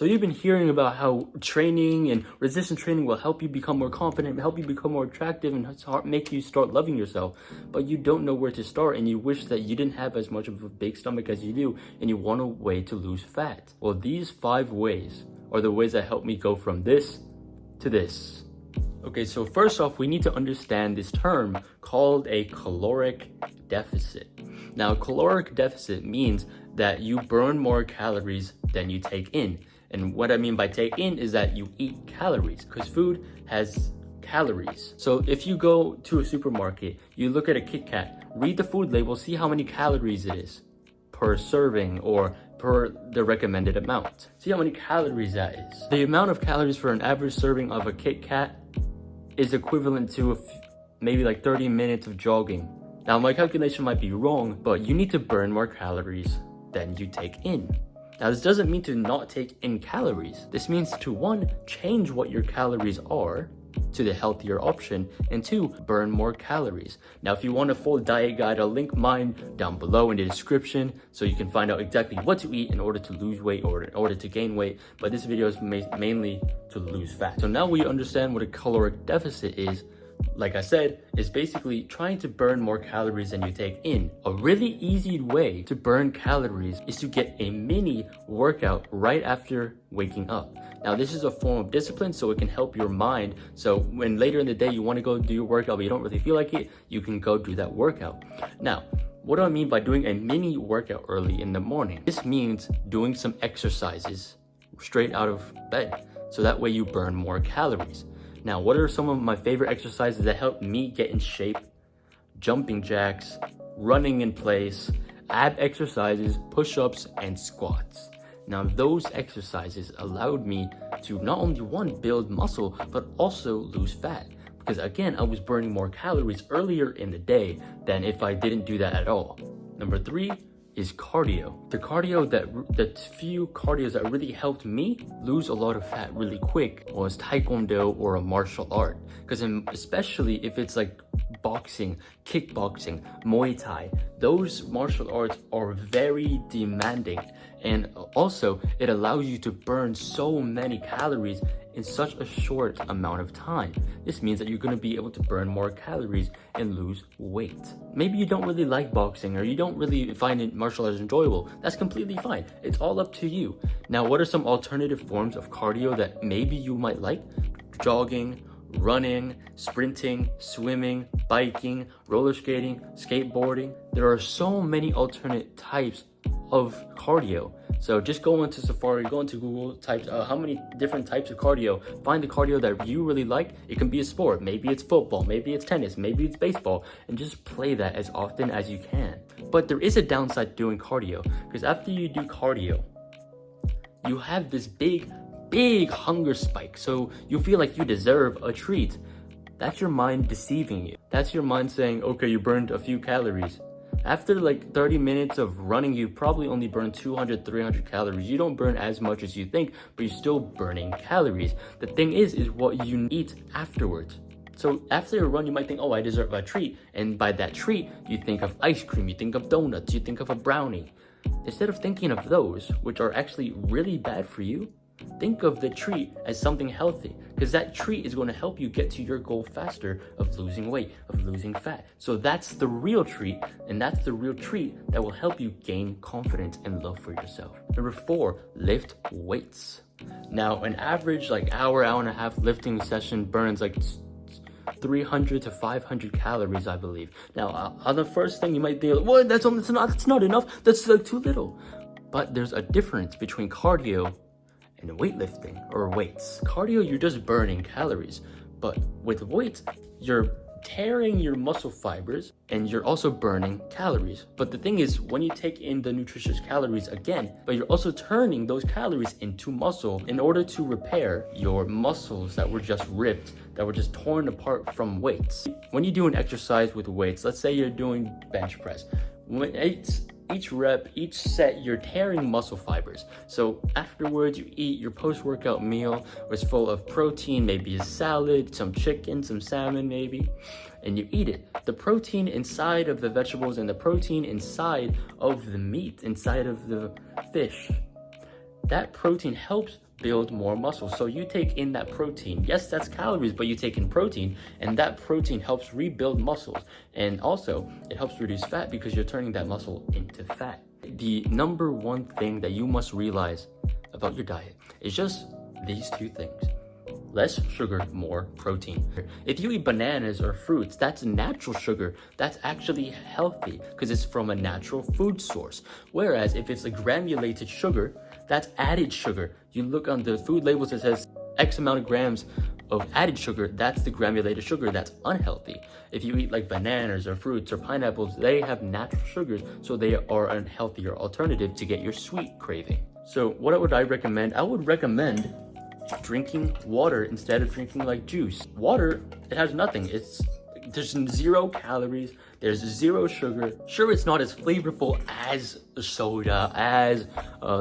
So you've been hearing about how training and resistance training will help you become more confident, help you become more attractive, and make you start loving yourself. But you don't know where to start, and you wish that you didn't have as much of a big stomach as you do, and you want a way to lose fat. Well, these 5 ways are the ways that help me go from this to this. Okay, so first off, we need to understand this term called a caloric deficit. Now, caloric deficit means that you burn more calories than you take in. And what I mean by take in is that you eat calories, because food has calories. So if you go to a supermarket, you look at a Kit Kat, read the food label, see how many calories it is per serving or per the recommended amount. See how many calories that is. The amount of calories for an average serving of a Kit Kat is equivalent to maybe like 30 minutes of jogging. Now, my calculation might be wrong, but you need to burn more calories than you take in. Now, this doesn't mean to not take in calories. This means to 1, change what your calories are to the healthier option, and 2, burn more calories. Now, if you want a full diet guide, I'll link mine down below in the description so you can find out exactly what to eat in order to lose weight or in order to gain weight. But this video is mainly to lose fat. So now we understand what a caloric deficit is. Like I said, is basically trying to burn more calories than you take in. A really easy way to burn calories is to get a mini workout right after waking up. Now, this is a form of discipline, so it can help your mind. So when later in the day you want to go do your workout but you don't really feel like it, you can go do that workout. Now, what do I mean by doing a mini workout early in the morning? This means doing some exercises straight out of bed, so that way you burn more calories. Now, what are some of my favorite exercises that help me get in shape? Jumping jacks, running in place, ab exercises, push-ups, and squats. Now, those exercises allowed me to not only 1, build muscle, but also lose fat. Because again, I was burning more calories earlier in the day than if I didn't do that at all. Number 3 is cardio. The few cardios that really helped me lose a lot of fat really quick was Taekwondo or a martial art. Because especially if it's like boxing, kickboxing, Muay Thai, those martial arts are very demanding. And also, it allows you to burn so many calories in such a short amount of time. This means that you're going to be able to burn more calories and lose weight. Maybe you don't really like boxing or you don't really find it martial arts enjoyable. That's completely fine. It's all up to you. Now, what are some alternative forms of cardio that maybe you might like? Jogging, running, sprinting, swimming, biking, roller skating, skateboarding. There are so many alternate types of cardio. So just go into Safari, go into Google, type how many different types of cardio, find the cardio that you really like. It can be a sport, maybe it's football, maybe it's tennis, maybe it's baseball, and just play that as often as you can. But there is a downside to doing cardio, because after you do cardio, you have this big hunger spike. So you feel like you deserve a treat. That's your mind deceiving you. That's your mind saying, okay, you burned a few calories. After like 30 minutes of running, you probably only burn 200, 300 calories. You don't burn as much as you think, but you're still burning calories. The thing is what you eat afterwards. So after a run, you might think, oh, I deserve a treat. And by that treat, you think of ice cream, you think of donuts, you think of a brownie. Instead of thinking of those, which are actually really bad for you, think of the treat as something healthy, because that treat is going to help you get to your goal faster of losing weight, of losing fat. So that's the real treat, and that's the real treat that will help you gain confidence and love for yourself. Number 4, lift weights. Now, an average like hour and a half lifting session burns like 300 to 500 calories, I believe. Now, on the first thing you might think, well, that's not enough. That's like too little. But there's a difference between cardio and weightlifting or weights. Cardio, you're just burning calories, but with weights, you're tearing your muscle fibers and you're also burning calories. But the thing is, when you take in the nutritious calories again, but you're also turning those calories into muscle in order to repair your muscles that were just ripped, that were just torn apart from weights. When you do an exercise with weights, let's say you're doing bench press, when each rep, each set, you're tearing muscle fibers. So afterwards, you eat your post-workout meal, which is full of protein, maybe a salad, some chicken, some salmon maybe, and you eat it. The protein inside of the vegetables and the protein inside of the meat, inside of the fish, that protein helps build more muscle. So you take in that protein. Yes, that's calories, but you take in protein, and that protein helps rebuild muscles. And also, it helps reduce fat because you're turning that muscle into fat. The number one thing that you must realize about your diet is just these two things. Less sugar, more protein. If you eat bananas or fruits, that's natural sugar. That's actually healthy because it's from a natural food source. Whereas if it's a granulated sugar, that's added sugar. You look on the food labels, it says X amount of grams of added sugar. That's the granulated sugar. That's unhealthy. If you eat like bananas or fruits or pineapples, they have natural sugars, so they are a healthier alternative to get your sweet craving. So what would I recommend? I would recommend drinking water instead of drinking like juice. Water, it has nothing. There's 0 calories, there's 0 sugar. Sure, it's not as flavorful as soda, as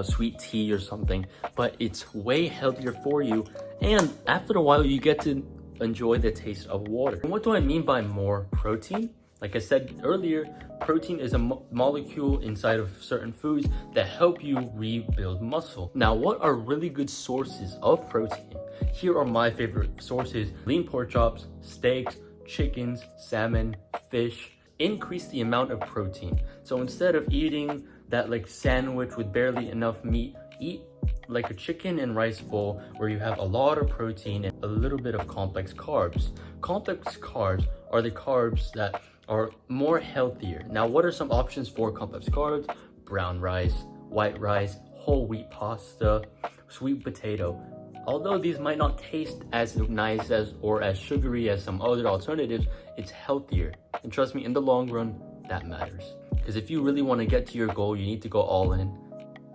sweet tea or something, but it's way healthier for you. And after a while, you get to enjoy the taste of water. And what do I mean by more protein? Like I said earlier, protein is a molecule inside of certain foods that help you rebuild muscle. Now, what are really good sources of protein? Here are my favorite sources: lean pork chops, steaks, chickens, salmon, fish. Increase the amount of protein. So instead of eating that like sandwich with barely enough meat, eat like a chicken and rice bowl where you have a lot of protein and a little bit of complex carbs. Complex carbs are the carbs that are more healthier. Now, what are some options for complex carbs? Brown rice, white rice, whole wheat pasta, sweet potato. Although these might not taste as nice as or as sugary as some other alternatives, it's healthier. And trust me, in the long run, that matters. Because if you really want to get to your goal, you need to go all in.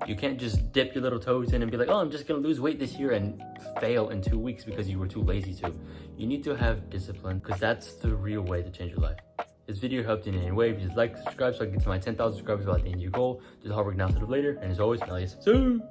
You can't just dip your little toes in and be like, oh, I'm just gonna lose weight this year and fail in 2 weeks because you were too lazy to. You need to have discipline because that's the real way to change your life. This video helped in any way. Please like, subscribe so I can get to my 10,000 subscribers without the end of your goal. Do the hard work now instead of later. And as always, Elias. See you.